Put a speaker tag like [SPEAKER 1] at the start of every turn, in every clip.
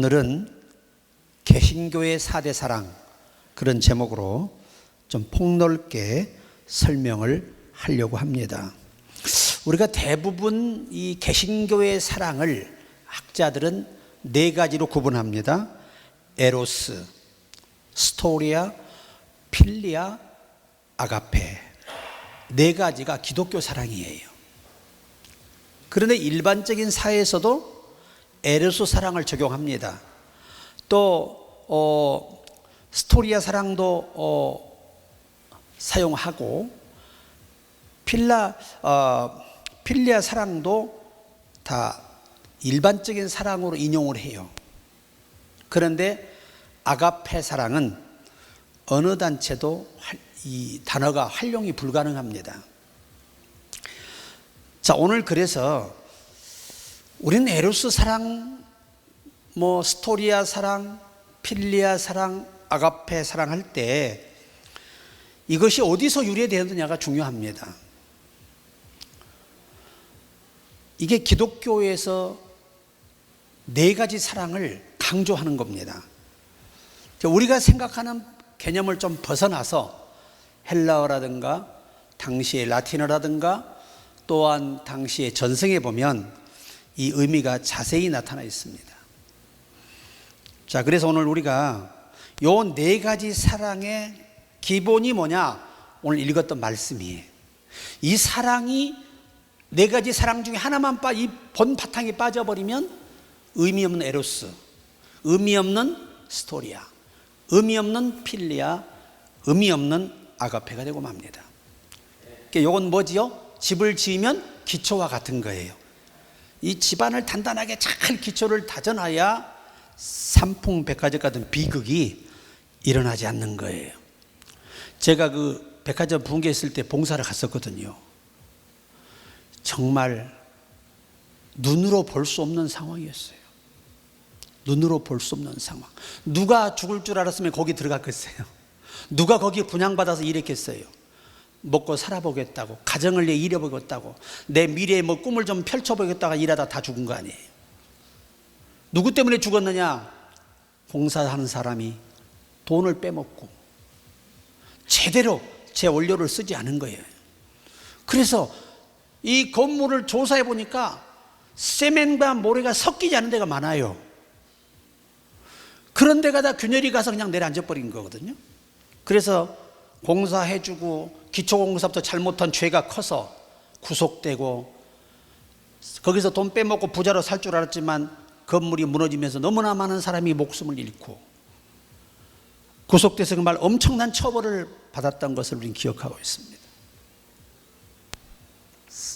[SPEAKER 1] 오늘은 개신교의 4대 사랑, 그런 제목으로 좀 폭넓게 설명을 하려고 합니다. 우리가 대부분 이 개신교의 사랑을 학자들은 네 가지로 구분합니다. 에로스, 스토리아, 필리아, 아가페. 네 가지가 기독교 사랑이에요. 그런데 일반적인 사회에서도 에로스 사랑을 적용합니다. 또 스토리아 사랑도 사용하고 필리아 사랑도 다 일반적인 사랑으로 인용을 해요. 그런데 아가페 사랑은 어느 단체도 이 단어가 활용이 불가능합니다. 자, 오늘 그래서 우리는 에로스 사랑, 스토리아 사랑, 필리아 사랑, 아가페 사랑 할 때 이것이 어디서 유래되느냐가 중요합니다. 이게 기독교에서 네 가지 사랑을 강조하는 겁니다. 우리가 생각하는 개념을 좀 벗어나서 헬라어라든가 당시의 라틴어라든가 또한 당시의 전성에 보면 이 의미가 자세히 나타나 있습니다. 자, 그래서 오늘 우리가 요 네 가지 사랑의 기본이 뭐냐? 오늘 읽었던 말씀이에요. 이 사랑이 네 가지 사랑 중에 하나만 이 본 바탕에 빠져버리면 의미 없는 에로스, 의미 없는 스토리아, 의미 없는 필리아, 의미 없는 아가페가 되고 맙니다. 이건 뭐지요? 집을 지으면 기초와 같은 거예요. 이 집안을 단단하게 잘 기초를 다져놔야 삼풍백화점 같은 비극이 일어나지 않는 거예요. 제가 그 백화점 붕괴했을 때 봉사를 갔었거든요. 정말 눈으로 볼 수 없는 상황이었어요. 눈으로 볼 수 없는 상황. 누가 죽을 줄 알았으면 거기 들어갔겠어요? 누가 거기 분양받아서 일했겠어요? 먹고 살아보겠다고, 가정을 이뤄보겠다고, 내 미래의 꿈을 좀 펼쳐보겠다가 일하다 다 죽은 거 아니에요. 누구 때문에 죽었느냐? 봉사하는 사람이 돈을 빼먹고 제대로 제 원료를 쓰지 않은 거예요. 그래서 이 건물을 조사해 보니까 세멘과 모래가 섞이지 않은 데가 많아요. 그런 데가 다 균열이 가서 그냥 내려앉아버린 거거든요. 그래서 공사해주고 기초공사부터 잘못한 죄가 커서 구속되고 거기서 돈 빼먹고 부자로 살 줄 알았지만 건물이 무너지면서 너무나 많은 사람이 목숨을 잃고 구속돼서 정말 엄청난 처벌을 받았던 것을 우리는 기억하고 있습니다.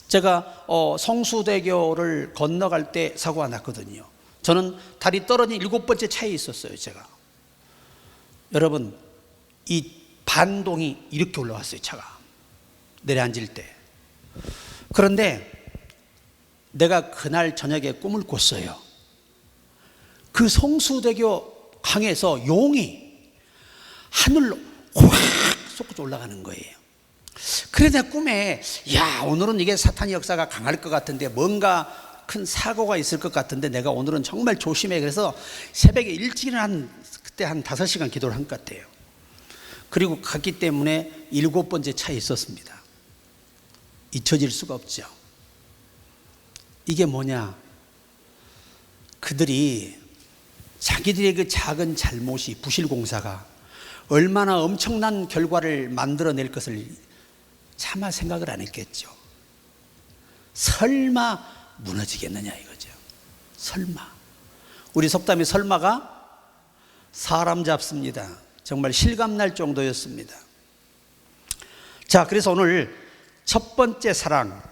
[SPEAKER 1] 제가 성수대교를 건너갈 때 사고가 났거든요. 저는 다리 떨어진 7번째 차에 있었어요. 제가 여러분, 이 반동이 이렇게 올라왔어요. 차가 내려앉을 때. 그런데 내가 그날 저녁에 꿈을 꿨어요. 그 성수대교 강에서 용이 하늘로 확 솟구쳐 올라가는 거예요. 그래서 내 꿈에 오늘은 이게 사탄의 역사가 강할 것 같은데 뭔가 큰 사고가 있을 것 같은데 내가 오늘은 정말 조심해. 그래서 새벽에 일찍 그때 한 5시간 기도를 한 것 같아요. 그리고 갔기 때문에 7번째 차에 있었습니다. 잊혀질 수가 없죠. 이게 뭐냐? 그들이 자기들의 그 작은 잘못이, 부실공사가 얼마나 엄청난 결과를 만들어낼 것을 차마 생각을 안 했겠죠. 설마 무너지겠느냐 이거죠. 설마. 우리 속담이 설마가 사람 잡습니다. 정말 실감날 정도였습니다. 자, 그래서 오늘 첫 번째 사랑,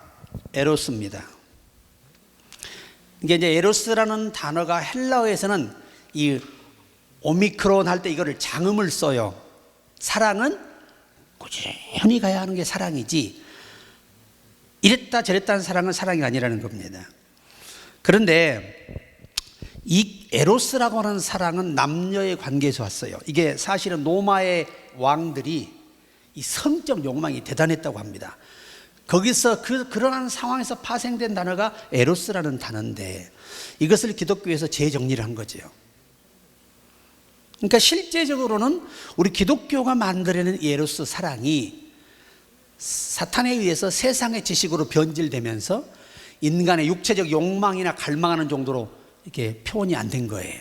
[SPEAKER 1] 에로스입니다. 이게 이제 에로스라는 단어가 헬라어에서는 이 오미크론 할 때 이거를 장음을 써요. 사랑은 꾸준히 가야 하는 게 사랑이지 이랬다 저랬다 하는 사랑은 사랑이 아니라는 겁니다. 그런데 이 에로스라고 하는 사랑은 남녀의 관계에서 왔어요. 이게 사실은 로마의 왕들이 이 성적 욕망이 대단했다고 합니다. 거기서 그러한 상황에서 파생된 단어가 에로스라는 단어인데 이것을 기독교에서 재정리를 한 거죠. 그러니까 실제적으로는 우리 기독교가 만들어낸 에로스 사랑이 사탄에 의해서 세상의 지식으로 변질되면서 인간의 육체적 욕망이나 갈망하는 정도로 이렇게 표현이 안 된 거예요.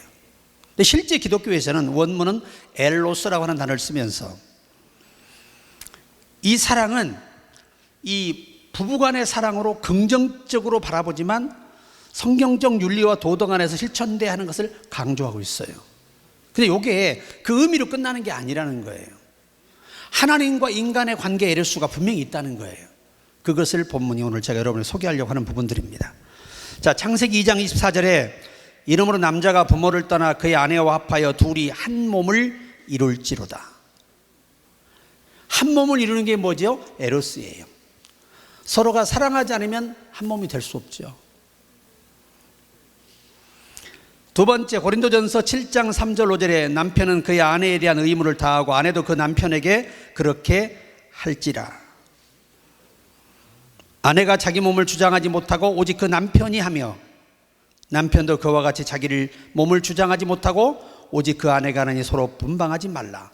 [SPEAKER 1] 근데 실제 기독교에서는 원문은 엘로스라고 하는 단어를 쓰면서 이 사랑은 이 부부간의 사랑으로 긍정적으로 바라보지만 성경적 윤리와 도덕 안에서 실천돼야 하는 것을 강조하고 있어요. 근데 이게 그 의미로 끝나는 게 아니라는 거예요. 하나님과 인간의 관계 에로스가 분명히 있다는 거예요. 그것을 본문이 오늘 제가 여러분을 소개하려고 하는 부분들입니다. 자, 창세기 2장 24절에 이러므로 남자가 부모를 떠나 그의 아내와 합하여 둘이 한 몸을 이룰지로다. 한 몸을 이루는 게 뭐죠? 에로스예요. 서로가 사랑하지 않으면 한 몸이 될 수 없죠. 두 번째, 고린도전서 7장 3절 5절에 남편은 그의 아내에 대한 의무를 다하고 아내도 그 남편에게 그렇게 할지라. 아내가 자기 몸을 주장하지 못하고 오직 그 남편이 하며 남편도 그와 같이 자기를 몸을 주장하지 못하고 오직 그 아내가 하느니 서로 분방하지 말라.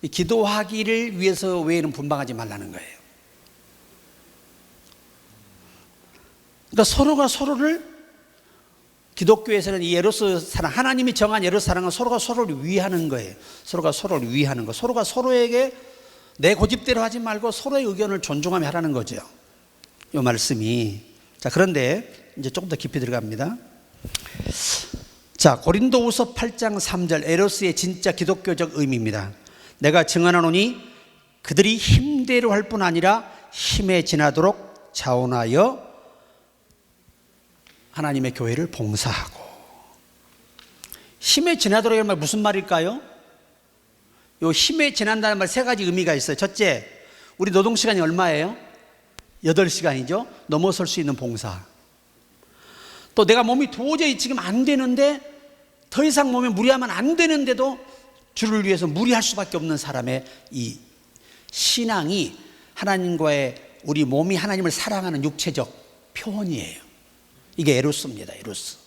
[SPEAKER 1] 기도하기를 위해서 외에는 분방하지 말라는 거예요. 그러니까 서로가 서로를, 기독교에서는 이 에로스 사랑, 하나님이 정한 에로스 사랑은 서로가 서로를 위하는 거예요. 서로가 서로를 위하는 거. 서로가 서로에게 내 고집대로 하지 말고 서로의 의견을 존중하며 하라는 거죠. 이 말씀이. 자, 그런데 이제 조금 더 깊이 들어갑니다. 자, 고린도후서 8장 3절 에로스의 진짜 기독교적 의미입니다. 내가 증언하노니 그들이 힘대로 할 뿐 아니라 힘에 지나도록 자원하여 하나님의 교회를 봉사하고. 힘에 지나도록 하는 말 무슨 말일까요? 요 힘에 지난다는 말 세 가지 의미가 있어요. 첫째, 우리 노동시간이 얼마예요? 8시간이죠. 넘어설 수 있는 봉사. 또 내가 몸이 도저히 지금 안 되는데, 더 이상 몸에 무리하면 안 되는데도 주를 위해서 무리할 수밖에 없는 사람의 이 신앙이 하나님과의, 우리 몸이 하나님을 사랑하는 육체적 표현이에요. 이게 에로스입니다. 에로스.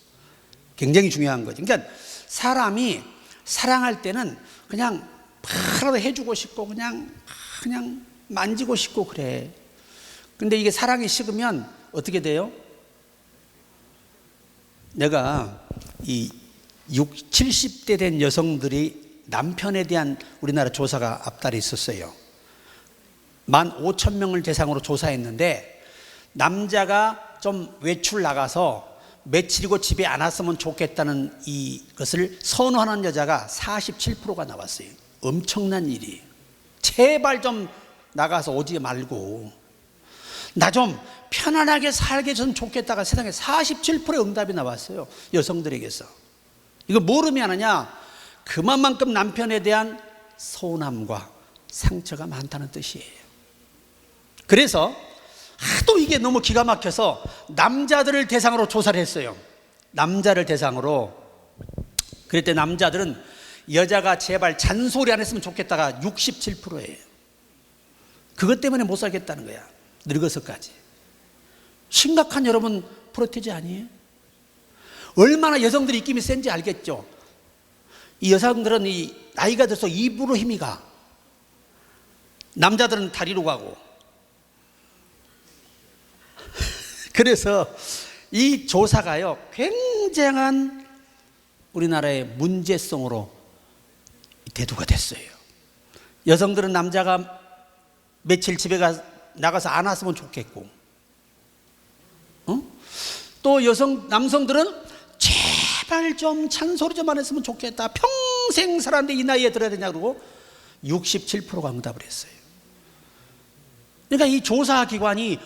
[SPEAKER 1] 굉장히 중요한 거죠. 그러니까 사람이 사랑할 때는 그냥 뭐라도 해주고 싶고 그냥 만지고 싶고 그래. 근데 이게 사랑이 식으면 어떻게 돼요? 내가 이 70대 된 여성들이 남편에 대한 우리나라 조사가 앞달에 있었어요. 15,000명을 대상으로 조사했는데 남자가 좀 외출 나가서 며칠이고 집에 안 왔으면 좋겠다는 이것을 선호하는 여자가 47%가 나왔어요. 엄청난 일이. 제발 좀 나가서 오지 말고 나 좀 편안하게 살게 좀 좋겠다가 세상에 47%의 응답이 나왔어요. 여성들에게서. 이거 뭘 의미하느냐? 그만큼 남편에 대한 서운함과 상처가 많다는 뜻이에요. 그래서 하도 이게 너무 기가 막혀서 남자들을 대상으로 조사를 했어요. 남자를 대상으로. 그럴 때 남자들은 여자가 제발 잔소리 안 했으면 좋겠다가 67%예요. 그것 때문에 못 살겠다는 거야. 늙어서까지. 심각한 여러분 프로테지 아니에요? 얼마나 여성들이 입김이 센지 알겠죠? 이 여성들은 이 나이가 들어서 입으로 힘이 가. 남자들은 다리로 가고. 그래서 이 조사가요, 굉장한 우리나라의 문제성으로 대두가 됐어요. 여성들은 남자가 며칠 집에 나가서 안 왔으면 좋겠고, 또 남성들은 제발 좀 잔소리 좀 안 했으면 좋겠다. 평생 살았는데 이 나이에 들어야 되냐 그러고 67%가 응답을 했어요. 그러니까 이 조사기관이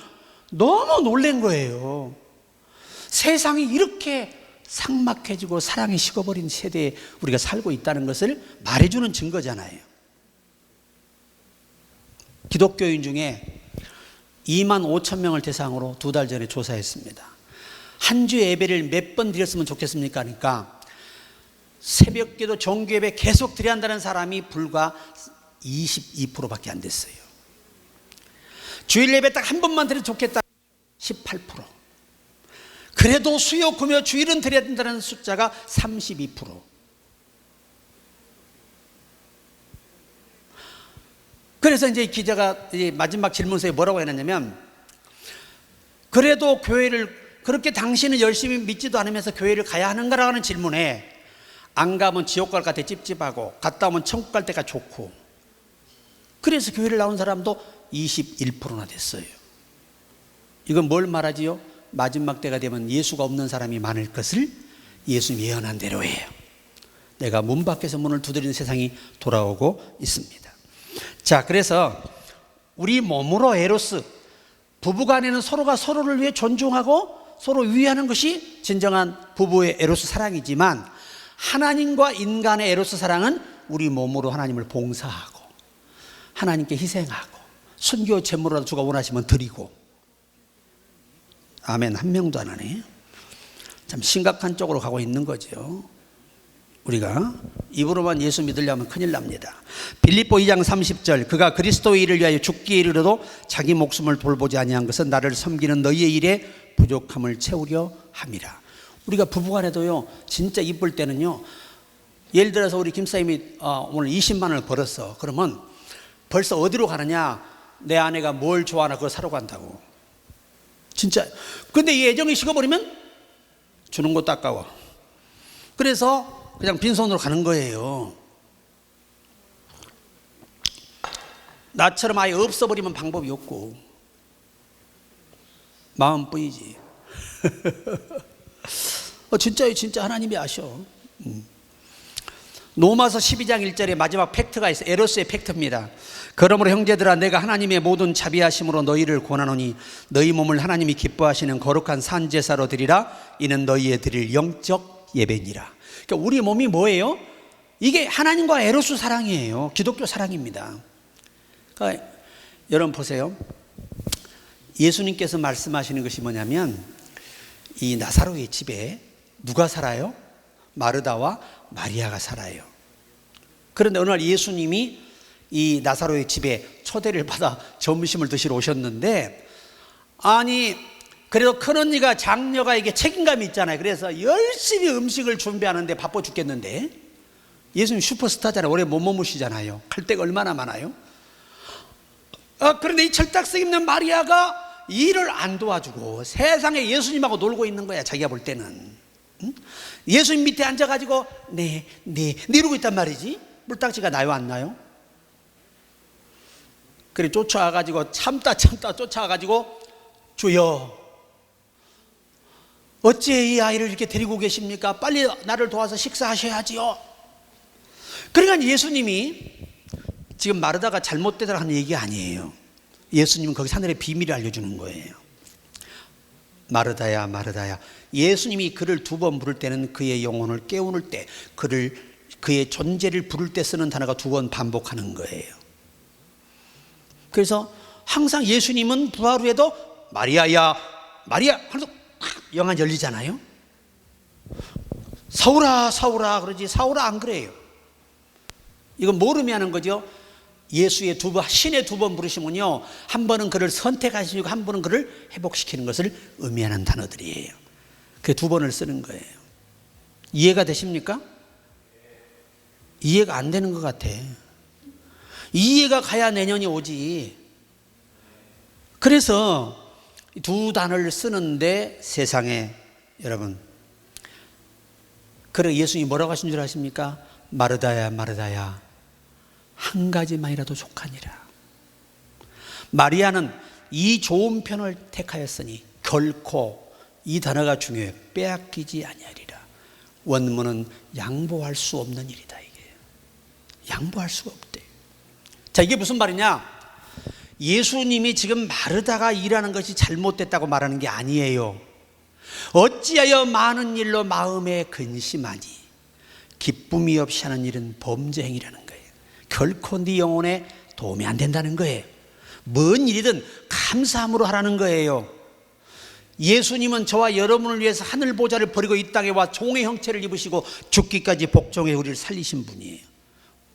[SPEAKER 1] 너무 놀란 거예요. 세상이 이렇게 삭막해지고 사랑이 식어버린 세대에 우리가 살고 있다는 것을 말해주는 증거잖아요. 기독교인 중에 25,000명을 대상으로 2달 전에 조사했습니다. 한 주 예배를 몇 번 드렸으면 좋겠습니까? 그러니까 새벽기도 정규예배 계속 드려야 한다는 사람이 불과 22%밖에 안 됐어요. 주일 예배 딱 한 번만 드려도 좋겠다 18%. 그래도 수요 금요 주일은 드려야 된다는 숫자가 32%. 그래서 이제 기자가 이제 마지막 질문서에 뭐라고 해놨냐면, 그래도 교회를 그렇게 당신은 열심히 믿지도 않으면서 교회를 가야 하는가라고 하는 질문에, 안 가면 지옥 갈 것 같아 찝찝하고, 갔다 오면 천국 갈 때가 좋고, 그래서 교회를 나온 사람도 21%나 됐어요. 이건 뭘 말하지요? 마지막 때가 되면 예수가 없는 사람이 많을 것을 예수님이 예언한 대로예요. 내가 문 밖에서 문을 두드리는 세상이 돌아오고 있습니다. 자, 그래서 우리 몸으로 에로스, 부부간에는 서로가 서로를 위해 존중하고 서로 위하는 것이 진정한 부부의 에로스 사랑이지만, 하나님과 인간의 에로스 사랑은 우리 몸으로 하나님을 봉사하고 하나님께 희생하고 순교 제물로라도 주가 원하시면 드리고. 아멘. 한 명도 안 하네. 참 심각한 쪽으로 가고 있는 거죠. 우리가 입으로만 예수 믿으려면 큰일 납니다. 빌립보 2장 30절, 그가 그리스도의 일을 위하여 죽기에 이르러도 자기 목숨을 돌보지 아니한 것은 나를 섬기는 너희의 일에 부족함을 채우려 함이라. 우리가 부부간에도요, 진짜 이쁠 때는요, 예를 들어서 우리 김사님이 오늘 20만 원을 벌었어. 그러면 벌써 어디로 가느냐? 내 아내가 뭘 좋아하나 그거 사러 간다고. 진짜. 근데 이 애정이 식어버리면 주는 것도 아까워. 그래서 그냥 빈손으로 가는 거예요. 나처럼 아예 없어버리면 방법이 없고 마음뿐이지. 진짜요. 진짜 하나님이 아셔. 로마서 12장 1절에 마지막 팩트가 있어요. 에로스의 팩트입니다. 그러므로 형제들아, 내가 하나님의 모든 자비하심으로 너희를 권하노니 너희 몸을 하나님이 기뻐하시는 거룩한 산제사로 드리라. 이는 너희의 드릴 영적 예배니라. 그러니까 우리 몸이 뭐예요? 이게 하나님과 에로스 사랑이에요. 기독교 사랑입니다. 그러니까 여러분 보세요. 예수님께서 말씀하시는 것이 뭐냐면, 이 나사로의 집에 누가 살아요? 마르다와 마리아가 살아요. 그런데 어느 날 예수님이 이 나사로의 집에 초대를 받아 점심을 드시러 오셨는데, 아니 그래도 큰언니가 장녀가 이게 책임감이 있잖아요. 그래서 열심히 음식을 준비하는데 바빠 죽겠는데, 예수님 슈퍼스타잖아요. 오래 못 머무시잖아요. 갈 데가 얼마나 많아요. 그런데 이 철딱서 입는 마리아가 일을 안 도와주고 세상에 예수님하고 놀고 있는 거야. 자기가 볼 때는. 응? 예수님 밑에 앉아가지고 네 이러고 있단 말이지. 물딱지가 나요 안 나요? 그래 쫓아와가지고 참다 쫓아와가지고, 주여 어찌 이 아이를 이렇게 데리고 계십니까? 빨리 나를 도와서 식사하셔야지요. 그러니까 예수님이 지금 마르다가 잘못되다고 하는 얘기 아니에요. 예수님은 거기서 하늘의 비밀을 알려주는 거예요. 마르다야 마르다야. 예수님이 그를 두 번 부를 때는 그의 영혼을 깨우는 때, 그의 존재를 부를 때 쓰는 단어가 두 번 반복하는 거예요. 그래서 항상 예수님은 부활 후에도 마리아야 마리아 하면서 영안 열리잖아요. 사울아 사울아 그러지, 사울아 안 그래요. 이건 뭘 의미하는 거죠? 예수의 신의 두 번 부르시면요, 한 번은 그를 선택하시고 한 번은 그를 회복시키는 것을 의미하는 단어들이에요. 그 두 번을 쓰는 거예요. 이해가 되십니까? 이해가 안 되는 것 같아. 이해가 가야 내년이 오지. 그래서 두 단어를 쓰는데 세상에 여러분, 그래 예수님이 뭐라고 하신 줄 아십니까? 마르다야 마르다야 한 가지만이라도 족하니라. 마리아는 이 좋은 편을 택하였으니 결코, 이 단어가 중요해요, 빼앗기지 아니하리라. 원문은 양보할 수 없는 일이다. 이게 양보할 수가 없대. 자, 이게 무슨 말이냐? 예수님이 지금 마르다가 일하는 것이 잘못됐다고 말하는 게 아니에요. 어찌하여 많은 일로 마음에 근심하니 기쁨이 없이 하는 일은 범죄 행위라는 거예요. 결코 네 영혼에 도움이 안 된다는 거예요. 뭔 일이든 감사함으로 하라는 거예요. 예수님은 저와 여러분을 위해서 하늘 보좌를 버리고 이 땅에 와 종의 형체를 입으시고 죽기까지 복종해 우리를 살리신 분이에요.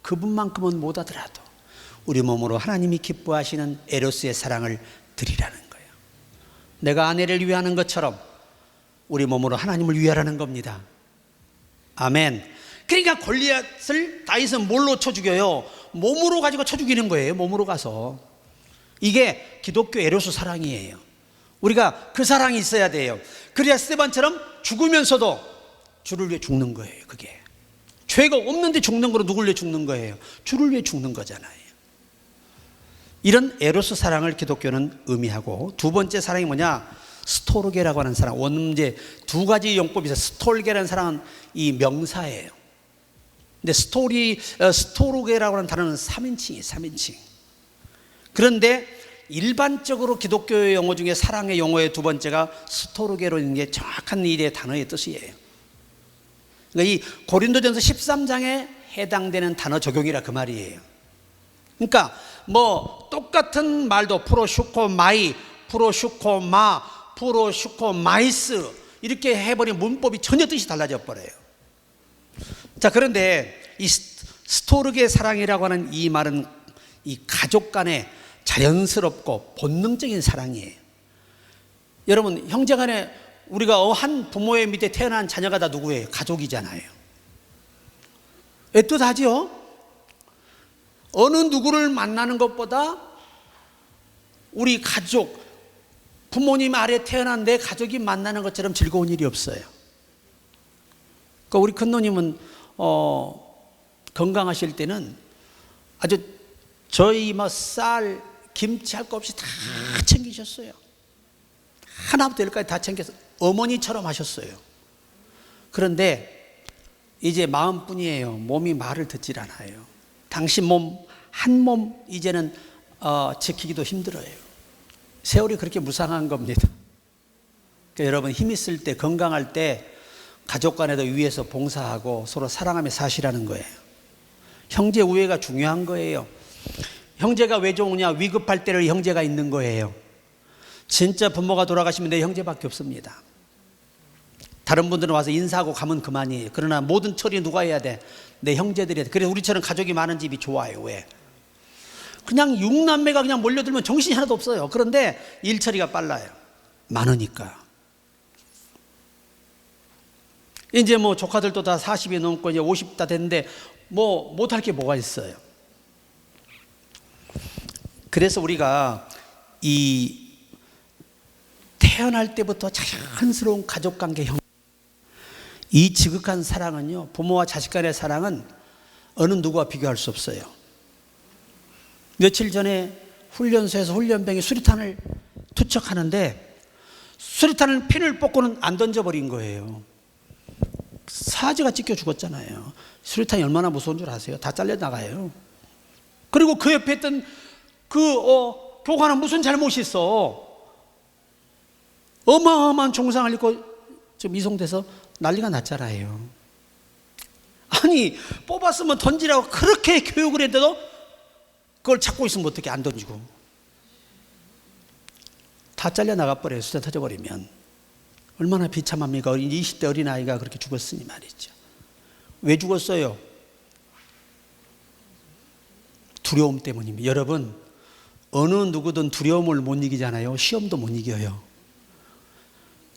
[SPEAKER 1] 그분만큼은 못하더라도 우리 몸으로 하나님이 기뻐하시는 에로스의 사랑을 드리라는 거예요. 내가 아내를 위하는 것처럼 우리 몸으로 하나님을 위하라는 겁니다. 아멘. 그러니까 골리앗을 다윗은 뭘로 쳐 죽여요? 몸으로 가지고 쳐 죽이는 거예요. 몸으로 가서. 이게 기독교 에로스 사랑이에요. 우리가 그 사랑이 있어야 돼요. 그래야 스데반처럼 죽으면서도 주를 위해 죽는 거예요. 그게 죄가 없는데 죽는 거로 누굴 위해 죽는 거예요? 주를 위해 죽는 거잖아요. 이런 에로스 사랑을 기독교는 의미하고, 두 번째 사랑이 뭐냐? 스토르게라고 하는 사랑. 원문제 두 가지 용법이 있어요. 스톨게라는 사랑은 이 명사예요. 근데 스토르게라고 하는 단어는 3인칭이에요. 3인칭. 그런데 일반적으로 기독교의 용어 중에 사랑의 용어의 두 번째가 스토르게로 있는 게 정확한 일의 단어의 뜻이에요. 그러니까 이 고린도전서 13장에 해당되는 단어 적용이라 그 말이에요. 그러니까 뭐 똑같은 말도 프로슈코마이, 프로슈코마, 프로슈코마이스 이렇게 해버린 문법이 전혀 뜻이 달라져 버려요. 자, 그런데 이 스토르게 사랑이라고 하는 이 말은 이 가족 간의 자연스럽고 본능적인 사랑이에요. 여러분, 형제간에 우리가 한 부모의 밑에 태어난 자녀가 다 누구예요? 가족이잖아요. 애틋하죠? 어느 누구를 만나는 것보다 우리 가족, 부모님 아래 태어난 내 가족이 만나는 것처럼 즐거운 일이 없어요. 그러니까 우리 큰누님은 건강하실 때는 아주 저희 뭐 쌀, 김치 할 거 없이 다 챙기셨어요. 하나부터 열까지 다 챙겨서 어머니처럼 하셨어요. 그런데 이제 마음뿐이에요. 몸이 말을 듣질 않아요. 당신 몸, 한 몸 이제는 지키기도 힘들어요. 세월이 그렇게 무상한 겁니다. 그러니까 여러분, 힘 있을 때, 건강할 때 가족 간에도 위에서 봉사하고 서로 사랑하며 사시라는 거예요. 형제 우애가 중요한 거예요. 형제가 왜 좋으냐? 위급할 때를 형제가 있는 거예요. 진짜 부모가 돌아가시면 내 형제밖에 없습니다. 다른 분들은 와서 인사하고 가면 그만이에요. 그러나 모든 처리 누가 해야 돼? 내 형제들이 해야 돼. 그래서 우리처럼 가족이 많은 집이 좋아요. 왜? 그냥 육남매가 그냥 몰려들면 정신이 하나도 없어요. 그런데 일 처리가 빨라요. 많으니까. 이제 뭐 조카들도 다 40이 넘고 이제 50 다 됐는데 뭐 못할 게 뭐가 있어요. 그래서 우리가 이 태어날 때부터 자연스러운 가족관계, 이 지극한 사랑은요, 부모와 자식 간의 사랑은 어느 누구와 비교할 수 없어요. 며칠 전에 훈련소에서 훈련병이 수류탄을 투척하는데 수류탄을 핀을 뽑고는 안 던져버린 거예요. 사지가 찢겨 죽었잖아요. 수류탄이 얼마나 무서운 줄 아세요? 다 잘려나가요. 그리고 그 옆에 있던 교관은 무슨 잘못이 있어? 어마어마한 총상을 입고 지금 이송돼서 난리가 났잖아요. 아니, 뽑았으면 던지라고 그렇게 교육을 했는데도 그걸 찾고 있으면 어떻게 안 던지고. 다 잘려나가 버려요. 수단 터져버리면. 얼마나 비참합니까? 20대 어린아이가 그렇게 죽었으니 말이죠. 왜 죽었어요? 두려움 때문입니다. 여러분, 어느 누구든 두려움을 못 이기잖아요. 시험도 못 이겨요.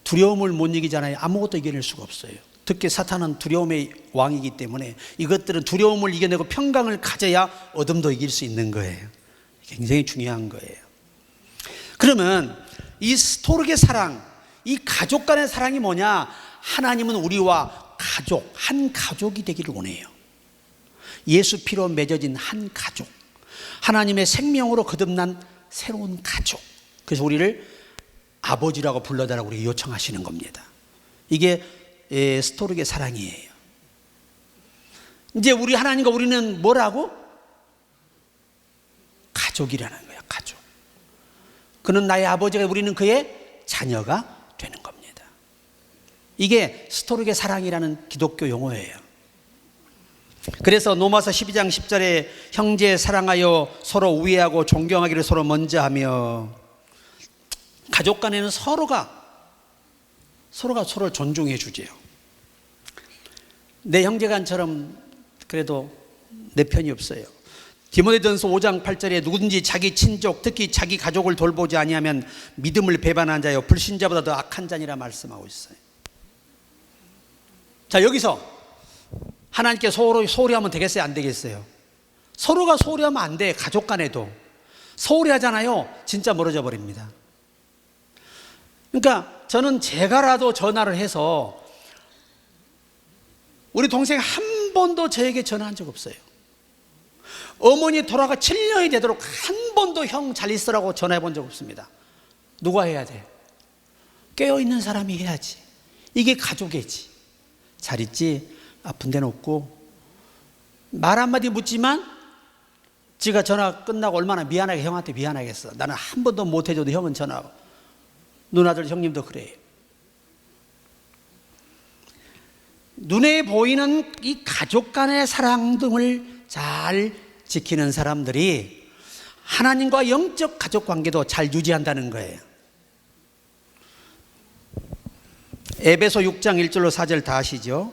[SPEAKER 1] 두려움을 못 이기잖아요. 아무것도 이겨낼 수가 없어요. 특히 사탄은 두려움의 왕이기 때문에 이것들은 두려움을 이겨내고 평강을 가져야 어둠도 이길 수 있는 거예요. 굉장히 중요한 거예요. 그러면 이 스토르게 사랑, 이 가족 간의 사랑이 뭐냐? 하나님은 우리와 가족, 한 가족이 되기를 원해요. 예수 피로 맺어진 한 가족, 하나님의 생명으로 거듭난 새로운 가족. 그래서 우리를 아버지라고 불러달라고 우리 요청하시는 겁니다. 이게 스토르게 사랑이에요. 이제 우리 하나님과 우리는 뭐라고? 가족이라는 거예요. 가족. 그는 나의 아버지가, 우리는 그의 자녀가 되는 겁니다. 이게 스토르게 사랑이라는 기독교 용어예요. 그래서 로마서 12장 10절에 형제 사랑하여 서로 우애하고 존경하기를 서로 먼저 하며, 가족 간에는 서로가 서로를 존중해 주지요. 내 형제간처럼 그래도 내 편이 없어요. 디모데전서 5장 8절에 누구든지 자기 친족, 특히 자기 가족을 돌보지 아니하면 믿음을 배반한 자요 불신자보다 더 악한 자니라 말씀하고 있어요. 자, 여기서 하나님께 소홀히 하면 되겠어요? 안 되겠어요? 서로가 소홀히 하면 안 돼. 가족 간에도. 소홀히 하잖아요. 진짜 멀어져 버립니다. 그러니까 저는 제가라도 전화를 해서 우리 동생 한 번도 저에게 전화한 적 없어요. 어머니 돌아가 7년이 되도록 한 번도 형 잘 있으라고 전화해 본 적 없습니다. 누가 해야 돼? 깨어있는 사람이 해야지. 이게 가족이지. 잘 있지? 아픈 데는 없고. 말 한마디 묻지만 지가 전화 끝나고 얼마나 미안하게 형한테 미안하겠어. 나는 한 번도 못 해줘도 형은 전화하고. 누나들 형님도 그래요. 눈에 보이는 이 가족 간의 사랑 등을 잘 지키는 사람들이 하나님과 영적 가족 관계도 잘 유지한다는 거예요. 에베소 6장 1절로 4절 다 아시죠?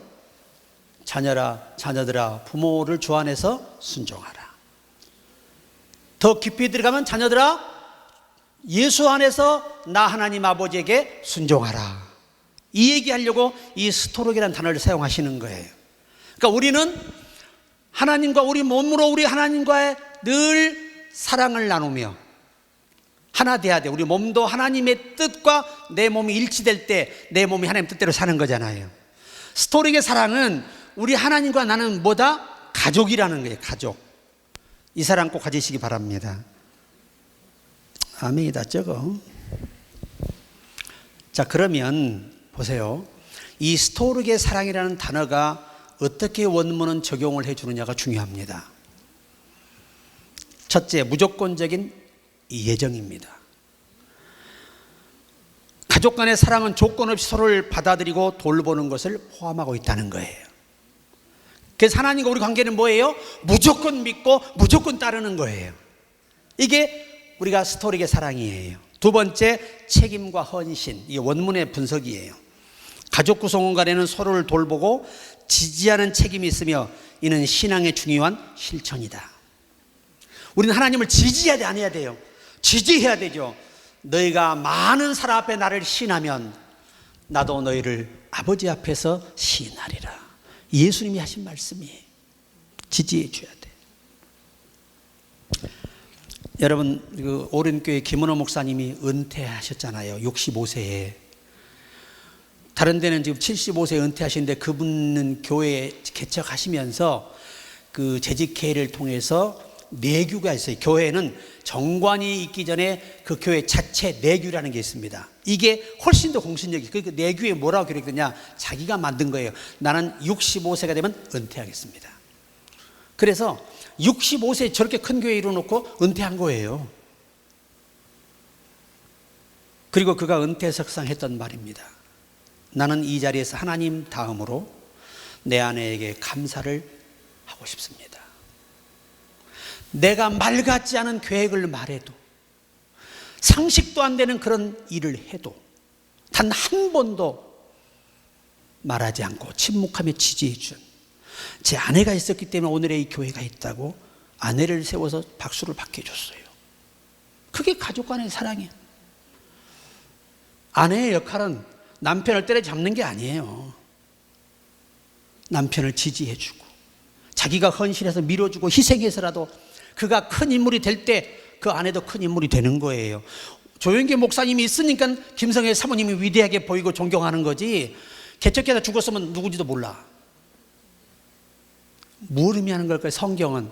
[SPEAKER 1] 자녀들아 부모를 주 안에서 순종하라. 더 깊이 들어가면 자녀들아 예수 안에서 나 하나님 아버지에게 순종하라. 이 얘기하려고 이 스토록이라는 단어를 사용하시는 거예요. 그러니까 우리는 하나님과 우리 몸으로 우리 하나님과의 늘 사랑을 나누며 하나 돼야 돼. 우리 몸도 하나님의 뜻과 내 몸이 일치될 때 내 몸이 하나님 뜻대로 사는 거잖아요. 스토릭의 사랑은 우리 하나님과 나는 뭐다? 가족이라는 거예요. 가족. 이 사랑 꼭 가지시기 바랍니다. 아멘이다 적어. 자, 그러면 보세요. 이 스토릭의 사랑이라는 단어가 어떻게 원문은 적용을 해주느냐가 중요합니다. 첫째, 무조건적인 예정입니다. 가족 간의 사랑은 조건 없이 서로를 받아들이고 돌보는 것을 포함하고 있다는 거예요. 그래서 하나님과 우리 관계는 뭐예요? 무조건 믿고 무조건 따르는 거예요. 이게 우리가 스토릭의 사랑이에요. 두 번째, 책임과 헌신. 이게 원문의 분석이에요. 가족 구성원 간에는 서로를 돌보고 지지하는 책임이 있으며 이는 신앙의 중요한 실천이다. 우리는 하나님을 지지해야 돼, 안 해야 돼요? 지지해야 되죠. 너희가 많은 사람 앞에 나를 시인하면 나도 너희를 아버지 앞에서 시인하리라. 예수님이 하신 말씀이에요. 지지해 줘야 돼. 여러분, 그 오른교회 김은호 목사님이 은퇴하셨잖아요. 65세에. 다른 데는 지금 75세에 은퇴하시는데 그분은 교회에 개척하시면서 그 재직회를 통해서 내규가 있어요. 교회는 정관이 있기 전에 그 교회 자체 내규라는 게 있습니다. 이게 훨씬 더 공신력이. 그 내규에 뭐라고 기록되냐? 자기가 만든 거예요. 나는 65세가 되면 은퇴하겠습니다. 그래서 65세에 저렇게 큰 교회 이뤄놓고 은퇴한 거예요. 그리고 그가 은퇴석상 했던 말입니다. 나는 이 자리에서 하나님 다음으로 내 아내에게 감사를 하고 싶습니다. 내가 말 같지 않은 계획을 말해도 상식도 안 되는 그런 일을 해도 단 한 번도 말하지 않고 침묵하며 지지해 준 제 아내가 있었기 때문에 오늘의 이 교회가 있다고 아내를 세워서 박수를 받게 해줬어요. 그게 가족 간의 사랑이에요. 아내의 역할은 남편을 때려잡는 게 아니에요. 남편을 지지해주고 자기가 헌신해서 밀어주고 희생해서라도 그가 큰 인물이 될 때 그 아내도 큰 인물이 되는 거예요. 조영기 목사님이 있으니까 김성애 사모님이 위대하게 보이고 존경하는 거지, 개척해서 죽었으면 누군지도 몰라. 뭘 의미하는 걸까요? 성경은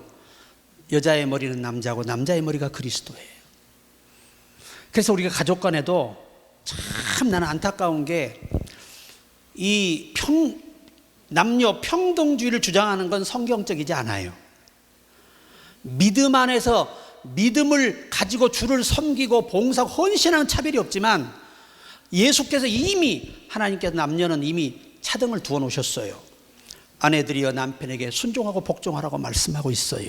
[SPEAKER 1] 여자의 머리는 남자고 남자의 머리가 그리스도예요. 그래서 우리가 가족 간에도 참 나는 안타까운 게 이 남녀 평등주의를 주장하는 건 성경적이지 않아요. 믿음 안에서 믿음을 가지고 주를 섬기고 봉사하고 헌신하는 차별이 없지만 예수께서 이미 하나님께서 남녀는 이미 차등을 두어 놓으셨어요. 아내들이여 남편에게 순종하고 복종하라고 말씀하고 있어요.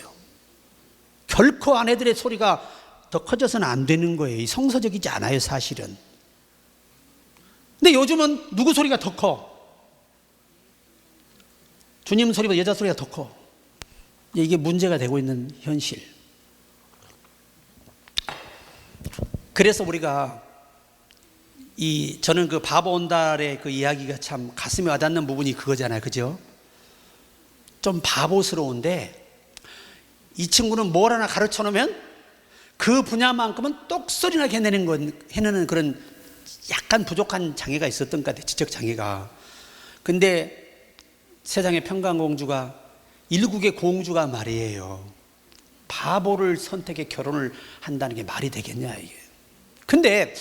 [SPEAKER 1] 결코 아내들의 소리가 더 커져서는 안 되는 거예요. 성서적이지 않아요, 사실은. 근데 요즘은 누구 소리가 더 커? 주님 소리보다 여자 소리가 더 커. 이게 문제가 되고 있는 현실. 그래서 우리가 저는 그 바보 온달의 그 이야기가 참 가슴에 와닿는 부분이 그거잖아요. 그죠? 좀 바보스러운데 이 친구는 뭘 하나 가르쳐 놓으면 그 분야만큼은 똑소리나 해내는 그런 약간 부족한 장애가 있었던 것 같아요. 지적 장애가. 근데 세상의 평강공주가 일국의 공주가 말이에요. 바보를 선택해 결혼을 한다는 게 말이 되겠냐 이게. 근데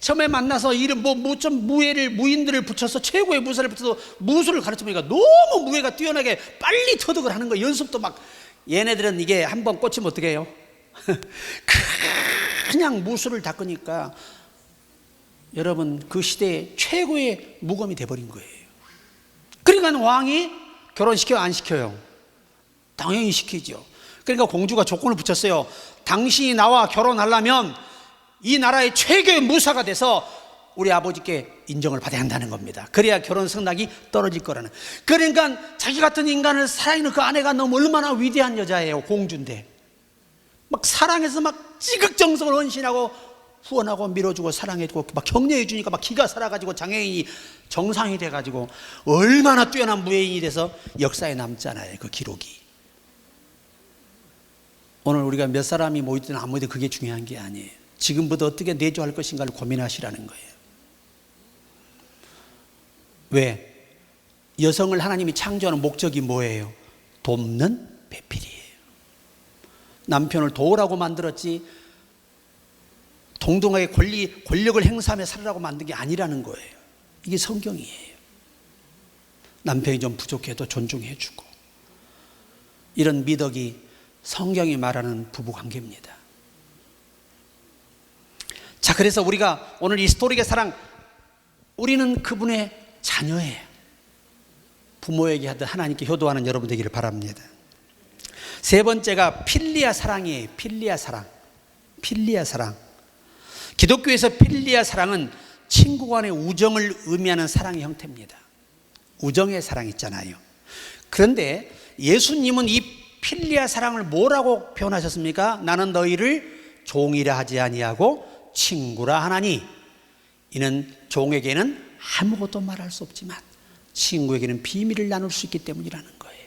[SPEAKER 1] 처음에 만나서 이름 좀 무인들을 붙여서 최고의 무술을 붙여서 무술을 가르쳐 보니까 너무 무예가 뛰어나게 빨리 터득을 하는 거예요. 연습도 막. 얘네들은 이게 한번 꽂히면 어떻게 해요? 그냥 무술을 닦으니까 여러분 그 시대의 최고의 무검이 돼버린 거예요. 그러니까 왕이 결혼시켜요 안 시켜요? 당연히 시키죠. 그러니까 공주가 조건을 붙였어요. 당신이 나와 결혼하려면 이 나라의 최고의 무사가 돼서 우리 아버지께 인정을 받아야 한다는 겁니다. 그래야 결혼 성낙이 떨어질 거라는. 그러니까 자기 같은 인간을 사랑하는 그 아내가 너무 얼마나 위대한 여자예요. 공주인데 막 사랑해서 막 지극정성을 헌신하고 후원하고 밀어주고 사랑해주고 막 격려해 주니까 막 기가 살아가지고 장애인이 정상이 돼가지고 얼마나 뛰어난 무예인이 돼서 역사에 남잖아요. 그 기록이. 오늘 우리가 몇 사람이 모이든 안 모이든 그게 중요한 게 아니에요. 지금부터 어떻게 내조할 것인가를 고민하시라는 거예요. 왜? 여성을 하나님이 창조하는 목적이 뭐예요? 돕는 배필이에요. 남편을 도우라고 만들었지 동등하게 권력을 행사하며 살으라고 만든 게 아니라는 거예요. 이게 성경이에요. 남편이 좀 부족해도 존중해 주고 이런 미덕이 성경이 말하는 부부관계입니다. 자, 그래서 우리가 오늘 이 스토리의 사랑, 우리는 그분의 자녀예요. 부모에게 하듯 하나님께 효도하는 여러분 되기를 바랍니다. 세 번째가 필리아 사랑이에요. 필리아 사랑. 필리아 사랑. 기독교에서 필리아 사랑은 친구 간의 우정을 의미하는 사랑의 형태입니다. 우정의 사랑 있잖아요. 그런데 예수님은 이 필리아 사랑을 뭐라고 표현하셨습니까? 나는 너희를 종이라 하지 아니하고 친구라 하나니 이는 종에게는 아무것도 말할 수 없지만 친구에게는 비밀을 나눌 수 있기 때문이라는 거예요.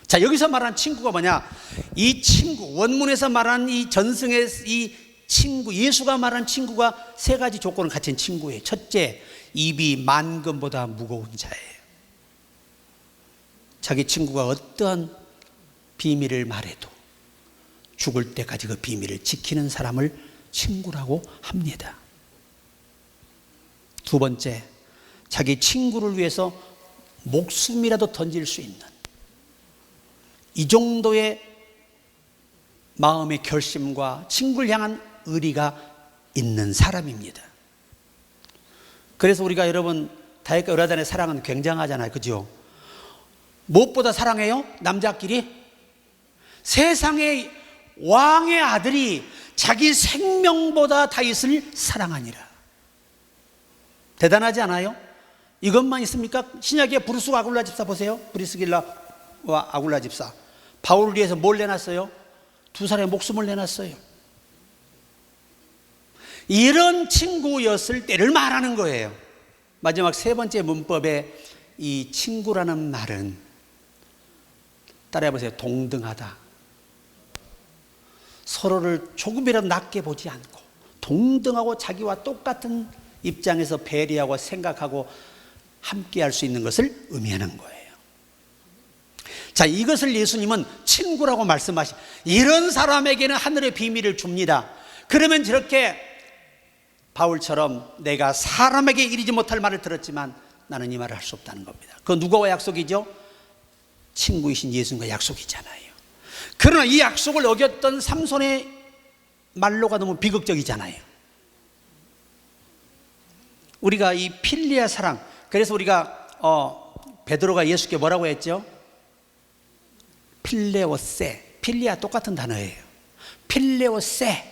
[SPEAKER 1] 자, 여기서 말하는 친구가 뭐냐? 이 친구, 원문에서 말하는 이 전승의 이 친구, 예수가 말하는 친구가 세 가지 조건을 갖춘 친구예요. 첫째, 입이 만금보다 무거운 자예요. 자기 친구가 어떠한 비밀을 말해도 죽을 때까지 그 비밀을 지키는 사람을 친구라고 합니다. 두 번째, 자기 친구를 위해서 목숨이라도 던질 수 있는 이 정도의 마음의 결심과 친구를 향한 의리가 있는 사람입니다. 그래서 우리가 여러분 다윗과 요나단의 사랑은 굉장하잖아요. 그죠? 무엇보다 사랑해요? 남자끼리? 세상의 왕의 아들이 자기 생명보다 다윗을 사랑하니라. 대단하지 않아요? 이것만 있습니까? 신약의 브루스와 아굴라 집사 보세요. 브리스길라와 아굴라 집사. 바울을 위해서 뭘 내놨어요? 두 사람의 목숨을 내놨어요. 이런 친구였을 때를 말하는 거예요. 마지막 세 번째 문법에 이 친구라는 말은 따라해보세요. 동등하다. 서로를 조금이라도 낮게 보지 않고 동등하고 자기와 똑같은 입장에서 배려하고 생각하고 함께할 수 있는 것을 의미하는 거예요. 자, 이것을 예수님은 친구라고 말씀하시. 이런 사람에게는 하늘의 비밀을 줍니다. 그러면 저렇게 바울처럼 내가 사람에게 이르지 못할 말을 들었지만 나는 이 말을 할 수 없다는 겁니다. 그 누구와 약속이죠? 친구이신 예수님과 약속이잖아요. 그러나 이 약속을 어겼던 삼손의 말로가 너무 비극적이잖아요. 우리가 이 필리아 사랑, 그래서 우리가 베드로가 예수께 뭐라고 했죠? 필레오세. 필리아 똑같은 단어예요. 필레오세.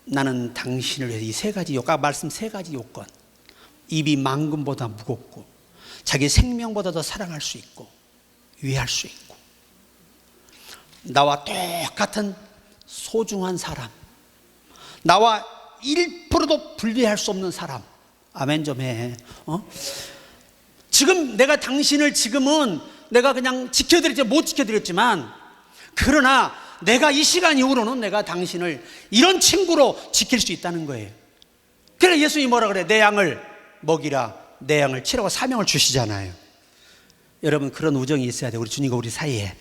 [SPEAKER 1] 나는 당신을 위해서 이 세 가지 요건, 말씀 세 가지 요건. 입이 만금보다 무겁고 자기 생명보다 더 사랑할 수 있고 위할 수 있고 나와 똑같은 소중한 사람, 나와 1%도 분리할 수 없는 사람. 아멘 좀 해. 지금 내가 당신을 지금은 내가 그냥 지켜드렸지 못 지켜드렸지만, 그러나 내가 이 시간 이후로는 내가 당신을 이런 친구로 지킬 수 있다는 거예요. 그래 예수님이 뭐라 그래? 내 양을 먹이라, 내 양을 치라고 사명을 주시잖아요. 여러분, 그런 우정이 있어야 돼요. 우리 주님과 우리 사이에.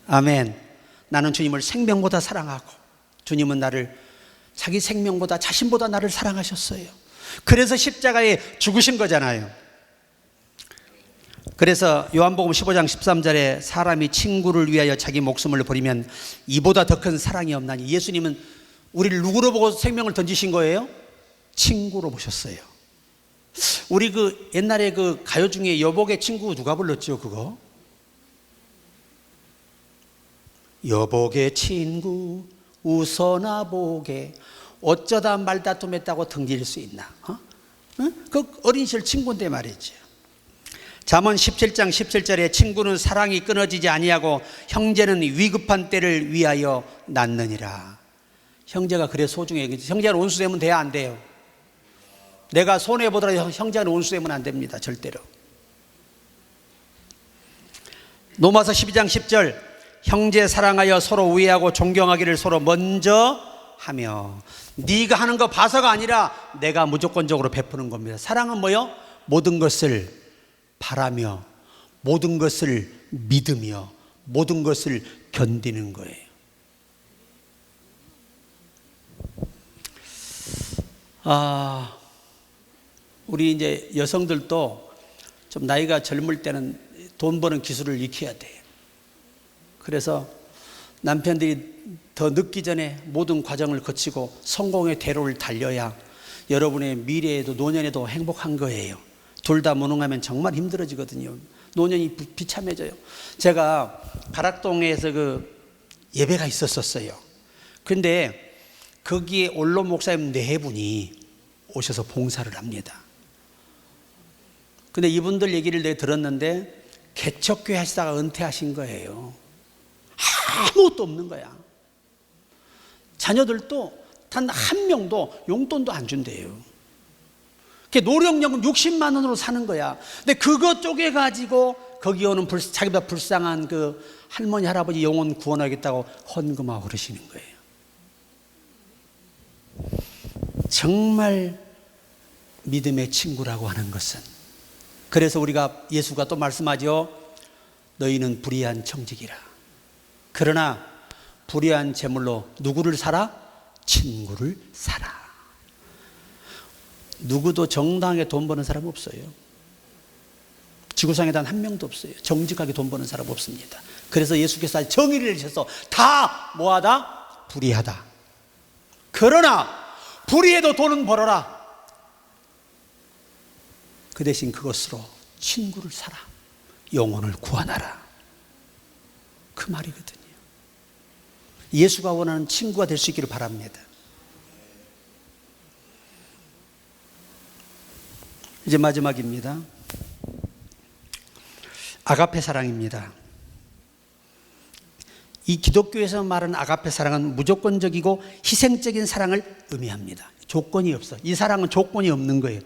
[SPEAKER 1] 아멘. 나는 주님을 생명보다 사랑하고 주님은 나를 자기 생명보다, 자신보다 나를 사랑하셨어요. 그래서 십자가에 죽으신 거잖아요. 그래서 요한복음 15장 13절에 사람이 친구를 위하여 자기 목숨을 버리면 이보다 더 큰 사랑이 없나니. 예수님은 우리를 누구로 보고 생명을 던지신 거예요? 친구로 보셨어요. 우리 그 옛날에 그 가요 중에 여복의 친구 누가 불렀죠? 그거 여복의 친구 웃어나 보게 어쩌다 말다툼했다고 등질 수 있나? 그 어린 시절 친구인데 말이죠. 잠언 17장 17절에 친구는 사랑이 끊어지지 아니하고 형제는 위급한 때를 위하여 낳느니라. 형제가 그래 소중해. 형제가 온수되면 돼야 안 돼요? 내가 손해보더라도 형제가 온수되면 안 됩니다. 절대로. 로마서 12장 10절 형제 사랑하여 서로 우애하고 존경하기를 서로 먼저 하며. 네가 하는 거 봐서가 아니라 내가 무조건적으로 베푸는 겁니다. 사랑은 뭐요? 모든 것을 바라며 모든 것을 믿으며 모든 것을 견디는 거예요. 우리 이제 여성들도 좀 나이가 젊을 때는 돈 버는 기술을 익혀야 돼요. 그래서 남편들이 더 늦기 전에 모든 과정을 거치고 성공의 대로를 달려야 여러분의 미래에도 노년에도 행복한 거예요. 둘 다 무능하면 정말 힘들어지거든요. 노년이 비참해져요. 제가 가락동에서 그 예배가 있었어요. 그런데 거기에 원로 목사님 4분이 오셔서 봉사를 합니다. 근데 이분들 얘기를 내가 들었는데 개척교회 하시다가 은퇴하신 거예요. 아무것도 없는 거야. 자녀들도 단 한 명도 용돈도 안 준대요. 노령연금 60만 원으로 사는 거야. 근데 그거 쪼개가지고 거기 오는 자기보다 불쌍한 그 할머니 할아버지 영혼 구원하겠다고 헌금하고 그러시는 거예요. 정말 믿음의 친구라고 하는 것은, 그래서 우리가 예수가 또 말씀하죠. 너희는 불의한 청직이라. 그러나 불의한 재물로 누구를 사라? 친구를 사라. 누구도 정당하게 돈 버는 사람 없어요. 지구상에 단 한 명도 없어요. 정직하게 돈 버는 사람 없습니다. 그래서 예수께서 정의를 내리셔서 다 뭐하다? 불의하다. 그러나 불의해도 돈은 벌어라. 그 대신 그것으로 친구를 사라. 영혼을 구원하라. 그 말이거든요. 예수가 원하는 친구가 될 수 있기를 바랍니다. 이제 마지막입니다. 아가페 사랑입니다. 이 기독교에서 말하는 아가페 사랑은 무조건적이고 희생적인 사랑을 의미합니다. 조건이 없어. 이 사랑은 조건이 없는 거예요.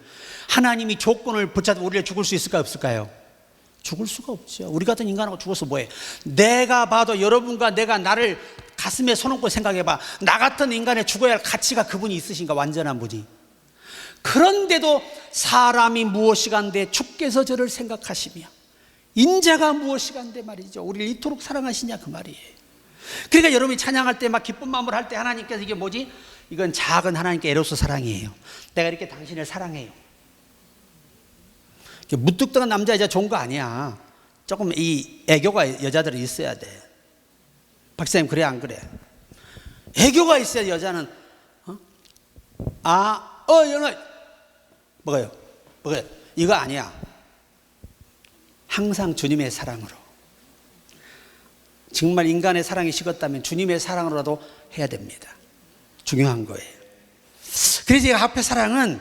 [SPEAKER 1] 하나님이 조건을 붙잡고 우리를 죽을 수 있을까요? 없을까요? 죽을 수가 없죠. 우리 같은 인간하고 죽어서 뭐해? 내가 봐도 여러분과 내가 나를 가슴에 손 얹고 생각해봐. 나 같은 인간에 죽어야 할 가치가 그분이 있으신가? 완전한 분이. 그런데도 사람이 무엇이간데 주께서 저를 생각하시며 인자가 무엇이간데 말이죠. 우리를 이토록 사랑하시냐 그 말이에요. 그러니까 여러분이 찬양할 때 막 기쁜 마음으로 할 때 하나님께서 이게 뭐지? 이건 작은 하나님께 에로스 사랑이에요. 내가 이렇게 당신을 사랑해요. 무뚝뚝한 남자 여자 좋은 거 아니야. 조금 이 애교가 여자들은 있어야 돼. 박사님 그래 안 그래? 애교가 있어야 여자는 연아 뭐가요? 이거 아니야. 항상 주님의 사랑으로. 정말 인간의 사랑이 식었다면 주님의 사랑으로라도 해야 됩니다. 중요한 거예요. 그래서 이 아가페 사랑은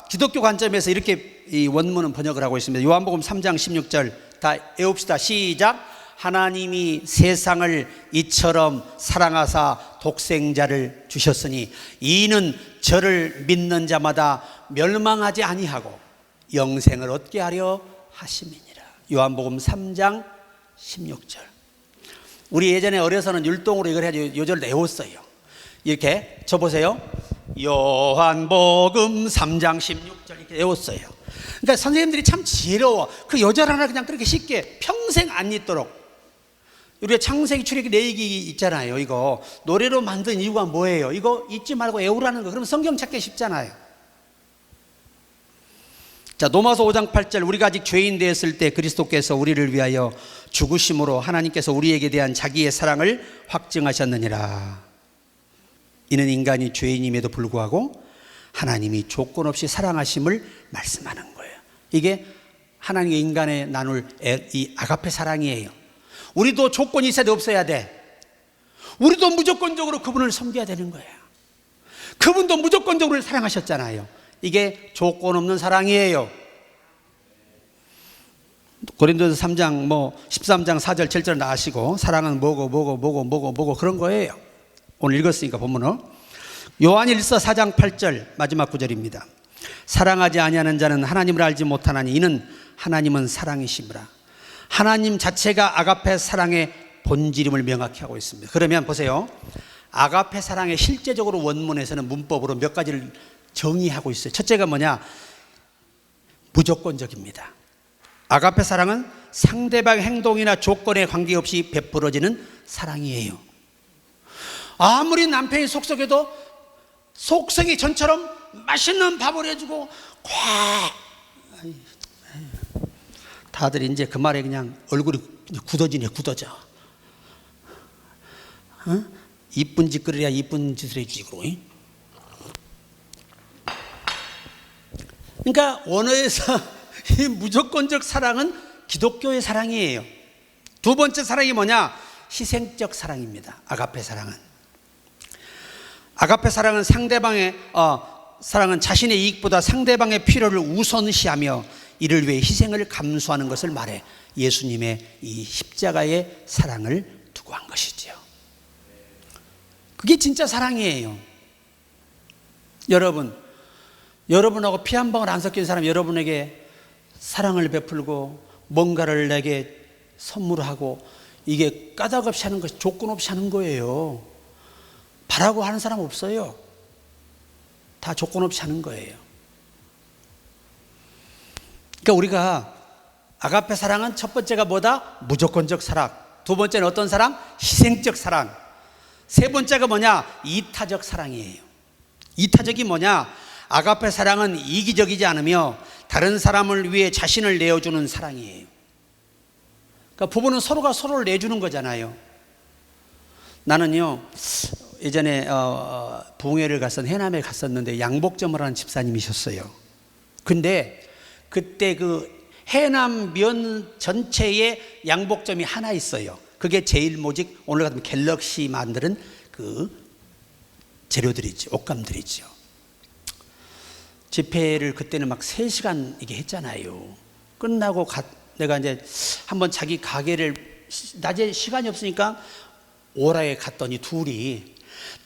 [SPEAKER 1] 기독교 관점에서 이렇게 이 원문은 번역을 하고 있습니다. 요한복음 3장 16절 다 외웁시다. 시작. 하나님이 세상을 이처럼 사랑하사 독생자를 주셨으니 이는 저를 믿는 자마다 멸망하지 아니하고 영생을 얻게 하려 하심이니라. 요한복음 3장 16절. 우리 예전에 어려서는 율동으로 이걸 해가지고 요절을 외웠어요. 이렇게 저 보세요. 요한복음 3장 16절 이렇게 외웠어요. 그러니까 선생님들이 참 지혜로워. 그 요절 하나 그냥 그렇게 쉽게 평생 안 잊도록. 우리가 창세기 출애굽기 레위기 있잖아요. 이거 노래로 만든 이유가 뭐예요? 이거 잊지 말고 외우라는 거. 그러면 성경 찾기 쉽잖아요. 자, 로마서 5장 8절. 우리가 아직 죄인 되었을 때 그리스도께서 우리를 위하여 죽으심으로 하나님께서 우리에게 대한 자기의 사랑을 확증하셨느니라. 이는 인간이 죄인임에도 불구하고 하나님이 조건 없이 사랑하심을 말씀하는 거예요. 이게 하나님과 인간에 나눌 이 아가페 사랑이에요. 우리도 조건이 있어야 돼, 없어야 돼? 우리도 무조건적으로 그분을 섬겨야 되는 거예요. 그분도 무조건적으로 사랑하셨잖아요. 이게 조건 없는 사랑이에요. 고린도서 3장 13장 4절 7절 나가시고 사랑은 뭐고 그런 거예요. 오늘 읽었으니까 본문은 요한일서 4장 8절 마지막 구절입니다. 사랑하지 아니하는 자는 하나님을 알지 못하나니 이는 하나님은 사랑이심이라. 하나님 자체가 아가페 사랑의 본질임을 명확히 하고 있습니다. 그러면 보세요. 아가페 사랑의 실제적으로 원문에서는 문법으로 몇 가지를 정의하고 있어요. 첫째가 뭐냐? 무조건적입니다. 아가페 사랑은 상대방 행동이나 조건에 관계없이 베풀어지는 사랑이에요. 아무리 남편이 속썩여도 속썩이 전처럼 맛있는 밥을 해주고 다들 이제 그 말에 그냥 얼굴이 굳어져. 이쁜 짓거리야 이쁜 짓을 해주고. 그러니까 원어에서 이 무조건적 사랑은 기독교의 사랑이에요. 두 번째 사랑이 뭐냐? 희생적 사랑입니다. 아가페 사랑은. 아가페 사랑은 사랑은 자신의 이익보다 상대방의 필요를 우선시하며 이를 위해 희생을 감수하는 것을 말해 예수님의 이 십자가의 사랑을 두고 한 것이지요. 그게 진짜 사랑이에요. 여러분하고 피 한 방울 안 섞인 사람 여러분에게 사랑을 베풀고 뭔가를 내게 선물하고 이게 까닭없이 하는 것이 조건 없이 하는 거예요. 바라고 하는 사람 없어요. 다 조건 없이 하는 거예요. 그러니까 우리가 아가페 사랑은 첫 번째가 뭐다? 무조건적 사랑. 두 번째는 어떤 사랑? 희생적 사랑. 세 번째가 뭐냐? 이타적 사랑이에요. 이타적이 뭐냐? 아가페 사랑은 이기적이지 않으며 다른 사람을 위해 자신을 내어주는 사랑이에요. 그러니까 부부는 서로가 서로를 내주는 거잖아요. 나는요 예전에 부흥회를 해남에 갔었는데 양복점을 하는 집사님이셨어요. 근데 그때 그 해남 면 전체에 양복점이 하나 있어요. 그게 제일모직 오늘 같으면 갤럭시 만드는 그 재료들이죠. 옷감들이죠. 집회를 그때는 막 3시간 이게 했잖아요. 끝나고 내가 이제 한번 자기 가게를 낮에 시간이 없으니까 오라에 갔더니 둘이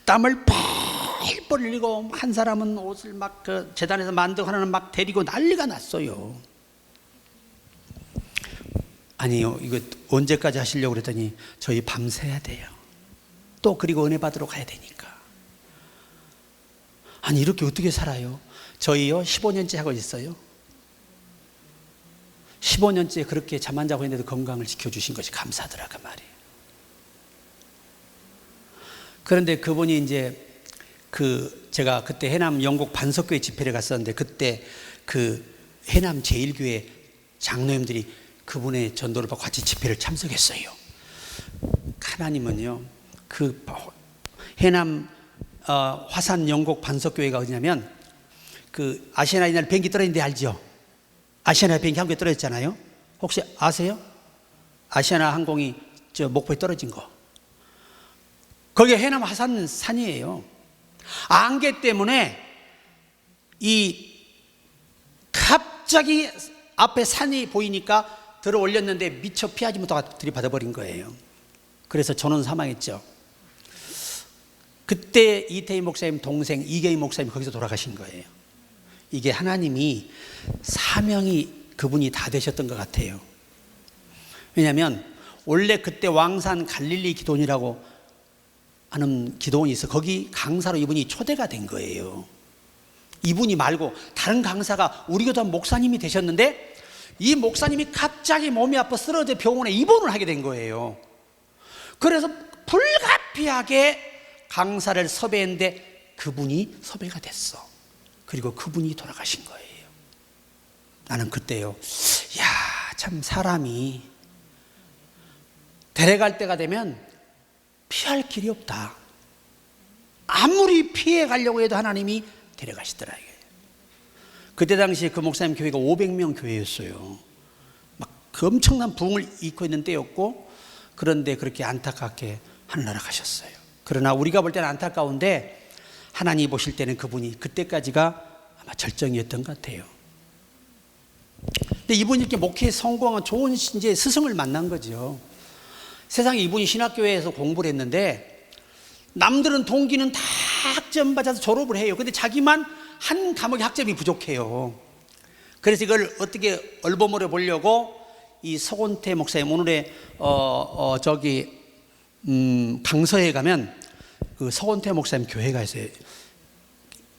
[SPEAKER 1] 땀을 뻘뻘 흘리고 한 사람은 옷을 막 그 재단에서 만들고 하나는 막 데리고 난리가 났어요. 아니요, 이거 언제까지 하시려고 그랬더니 저희 밤새야 돼요. 또 그리고 은혜 받으러 가야 되니까. 아니 이렇게 어떻게 살아요? 저희요 15년째 하고 있어요. 15년째 그렇게 잠 안 자고 있는데도 건강을 지켜주신 것이 감사하더라고 말이에요. 그런데 그분이 이제 제가 그때 해남 영곡 반석교회 집회를 갔었는데 그때 그 해남 제일교회 장로님들이 그분의 전도를 받고 같이 집회를 참석했어요. 하나님은요 그 해남 화산 영곡 반석교회가 어디냐면 그 아시아나 이날 비행기 떨어진 데 알죠? 아시아나 비행기 한국에 떨어졌잖아요. 혹시 아세요? 아시아나 항공이 저 목포에 떨어진 거. 거기가 해남 화산 산이에요. 안개 때문에 갑자기 앞에 산이 보이니까 들어 올렸는데 미처 피하지 못하고 들이받아 버린 거예요. 그래서 전원 사망했죠. 그때 이태희 목사님 동생 이계희 목사님이 거기서 돌아가신 거예요. 이게 하나님이 사명이 그분이 다 되셨던 것 같아요. 왜냐하면 원래 그때 왕산 갈릴리 기도원이라고 하는 기도원이 있어. 거기 강사로 이분이 초대가 된 거예요. 이분이 말고 다른 강사가 우리 교단 목사님이 되셨는데 이 목사님이 갑자기 몸이 아파 쓰러져 병원에 입원을 하게 된 거예요. 그래서 불가피하게 강사를 섭외했는데 그분이 섭외가 됐어. 그리고 그분이 돌아가신 거예요. 나는 그때요, 야, 참 사람이 데려갈 때가 되면 피할 길이 없다. 아무리 피해 가려고 해도 하나님이 데려가시더라. 그때 당시에 그 목사님 교회가 500명 교회였어요. 막 그 엄청난 부흥을 일고 있는 때였고, 그런데 그렇게 안타깝게 하늘나라 가셨어요. 그러나 우리가 볼 때는 안타까운데 하나님이 보실 때는 그분이 그때까지가 아마 절정이었던 것 같아요. 근데 이분이 이렇게 목회에 성공한 좋은 이제 스승을 만난 거죠. 세상에 이분이 신학교에서 공부를 했는데 남들은 동기는 다 학점 받아서 졸업을 해요. 근데 자기만 한 과목의 학점이 부족해요. 그래서 이걸 어떻게 얼버무려 보려고 이 서곤태 목사님 오늘의 강서에 가면 그 서곤태 목사님 교회가 있어요.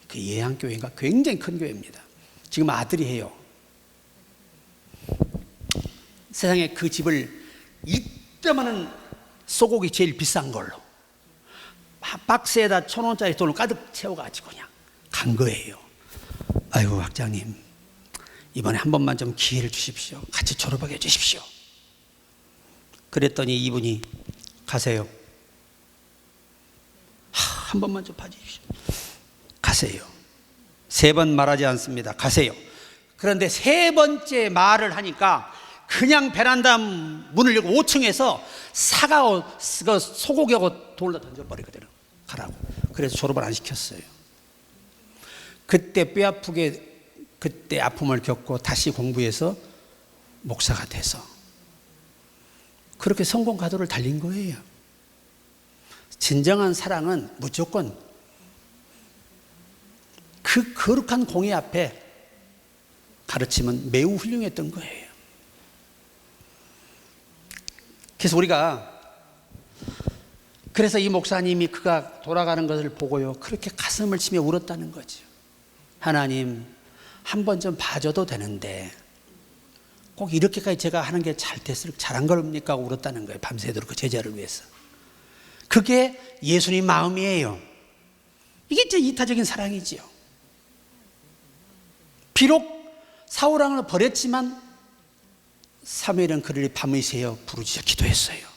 [SPEAKER 1] 그 예양교회인가 굉장히 큰 교회입니다. 지금 아들이 해요. 세상에 그 집을 이따만한 소고기 제일 비싼 걸로 박스에다 1,000원짜리 돈을 가득 채워가지고 그냥 간 거예요. 아이고 학장님, 이번에 한 번만 좀 기회를 주십시오. 같이 졸업하게 해주십시오. 그랬더니 이분이 가세요. 한 번만 좀 봐주십시오. 가세요. 3번 말하지 않습니다. 가세요. 그런데 3번째 말을 하니까 그냥 베란다 문을 열고 5층에서 사과하고 소고기하고 돌로 던져버리거든요. 가라고. 그래서 졸업을 안 시켰어요. 그때 뼈아프게 그때 아픔을 겪고 다시 공부해서 목사가 돼서 그렇게 성공 가도를 달린 거예요. 진정한 사랑은 무조건 그 거룩한 공의 앞에 가르침은 매우 훌륭했던 거예요. 그래서 이 목사님이 그가 돌아가는 것을 보고요, 그렇게 가슴을 치며 울었다는 거죠. 하나님, 한 번 좀 봐줘도 되는데 꼭 이렇게까지 제가 하는 게 잘한 겁니까? 하고 울었다는 거예요. 밤새도록 그 제자를 위해서. 그게 예수님 마음이에요. 이게 제 이타적인 사랑이지요. 비록 사울왕을 버렸지만 사무엘은 그를 밤을 새어 부르짖어 기도했어요.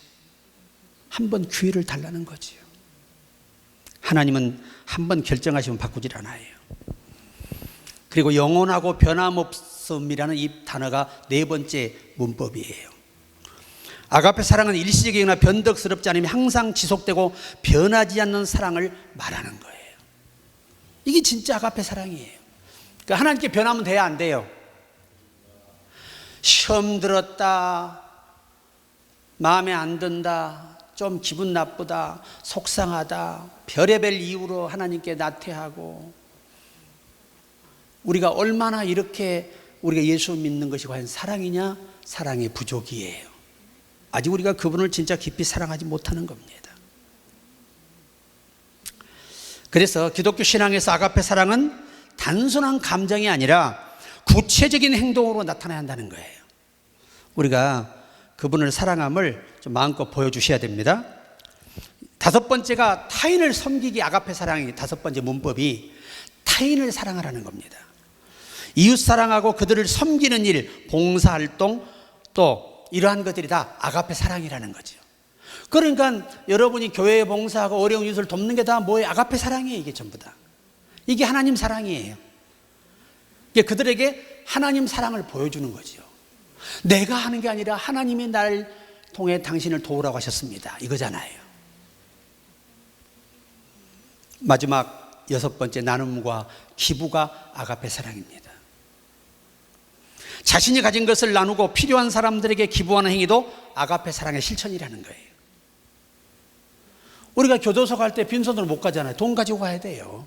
[SPEAKER 1] 한 번 기회를 달라는 거지요. 하나님은 한 번 결정하시면 바꾸질 않아요. 그리고 영원하고 변함없음이라는 이 단어가 4번째 문법이에요. 아가페 사랑은 일시적이거나 변덕스럽지 않으면 항상 지속되고 변하지 않는 사랑을 말하는 거예요. 이게 진짜 아가페 사랑이에요. 그러니까 하나님께 변하면 돼야 안 돼요? 시험 들었다, 마음에 안 든다, 좀 기분 나쁘다, 속상하다, 별의별 이유로 하나님께 나태하고, 우리가 얼마나 이렇게 우리가 예수 믿는 것이 과연 사랑이냐? 사랑의 부족이에요. 아직 우리가 그분을 진짜 깊이 사랑하지 못하는 겁니다. 그래서 기독교 신앙에서 아가페 사랑은 단순한 감정이 아니라 구체적인 행동으로 나타나야 한다는 거예요. 우리가 그분을 사랑함을 좀 마음껏 보여주셔야 됩니다. 5번째가 타인을 섬기기 아가페 사랑의 5번째 문법이 타인을 사랑하라는 겁니다. 이웃 사랑하고 그들을 섬기는 일, 봉사활동, 또 이러한 것들이 다 아가페 사랑이라는 거죠. 그러니까 여러분이 교회에 봉사하고 어려운 이웃을 돕는 게 다 뭐예요? 아가페 사랑이에요. 이게 전부 다. 이게 하나님 사랑이에요. 이게 그들에게 하나님 사랑을 보여주는 거죠. 내가 하는 게 아니라 하나님이 나를 통해 당신을 도우라고 하셨습니다. 이거잖아요. 마지막 6번째 나눔과 기부가 아가페 사랑입니다. 자신이 가진 것을 나누고 필요한 사람들에게 기부하는 행위도 아가페 사랑의 실천이라는 거예요. 우리가 교도소 갈 때 빈손으로 못 가잖아요. 돈 가지고 가야 돼요.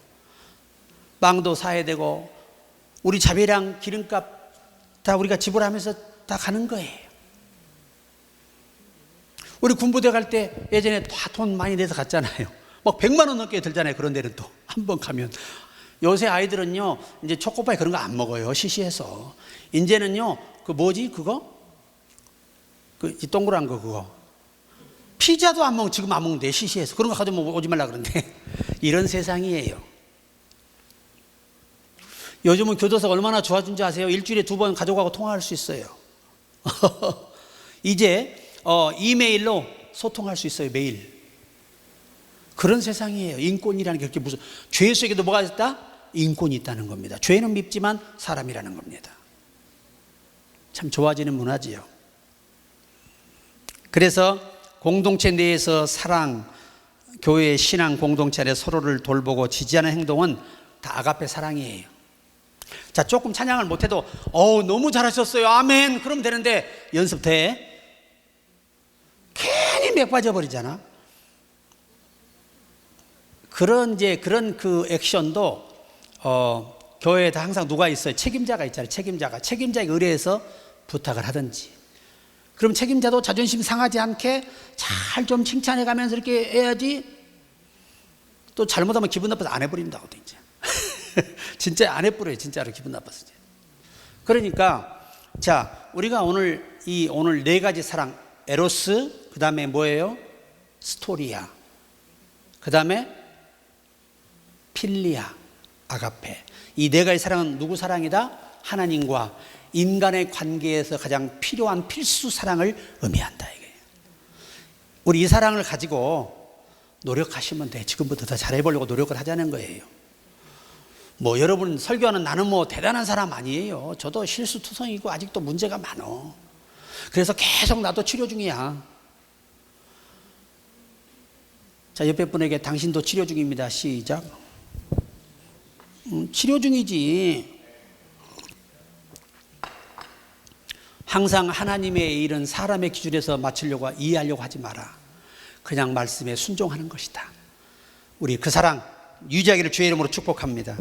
[SPEAKER 1] 빵도 사야 되고 우리 자비랑 기름값 다 우리가 지불하면서 다 가는 거예요. 우리 군부대 갈 때 예전에 다 돈 많이 내서 갔잖아요. 막 100만 원 넘게 들잖아요. 그런 데는 또 한 번 가면. 요새 아이들은요, 이제 초코파이 그런 거 안 먹어요. 시시해서. 이제는요, 그 뭐지, 그거? 이 동그란 거, 그거. 피자도 안 먹고, 지금 안 먹는데, 시시해서. 그런 거 가지고 오지 말라 그러는데. 이런 세상이에요. 요즘은 교도소가 얼마나 좋아진지 아세요? 일주일에 2번 가족하고 통화할 수 있어요. 이제 이메일로 소통할 수 있어요. 매일. 그런 세상이에요. 인권이라는 게 그렇게 무슨, 죄 속에도 뭐가 있다? 인권이 있다는 겁니다. 죄는 밉지만 사람이라는 겁니다. 참 좋아지는 문화지요. 그래서 공동체 내에서 사랑, 교회의 신앙 공동체 안에 서로를 돌보고 지지하는 행동은 다 아가페 사랑이에요. 자, 조금 찬양을 못해도 너무 잘하셨어요, 아멘, 그러면 되는데 연습 돼? 괜히 맥 빠져버리잖아. 그런 그 액션도 교회에 다 항상 누가 있어요? 책임자가 있잖아요. 책임자에게 의뢰해서 부탁을 하든지. 그럼 책임자도 자존심 상하지 않게 잘 좀 칭찬해 가면서 이렇게 해야지. 또 잘못하면 기분 나빠서 안 해버린다고 이제. 진짜 안 해버려요. 진짜로 기분 나빠서. 그러니까 자, 우리가 오늘 4가지 사랑, 에로스, 그 다음에 뭐예요? 스토리아, 그 다음에 필리아, 아가페. 이 4가지 사랑은 누구 사랑이다? 하나님과 인간의 관계에서 가장 필요한 필수 사랑을 의미한다. 이게. 우리 이 사랑을 가지고 노력하시면 돼. 지금부터 더 잘해보려고 노력을 하자는 거예요. 뭐 여러분 설교하는 나는 뭐 대단한 사람 아니에요. 저도 실수투성이고 아직도 문제가 많어. 그래서 계속 나도 치료 중이야. 자, 옆에 분에게 당신도 치료 중입니다. 시작. 치료 중이지. 항상 하나님의 일은 사람의 기준에서 맞추려고 이해하려고 하지 마라. 그냥 말씀에 순종하는 것이다. 우리 그 사랑 유지하기를 주의 이름으로 축복합니다.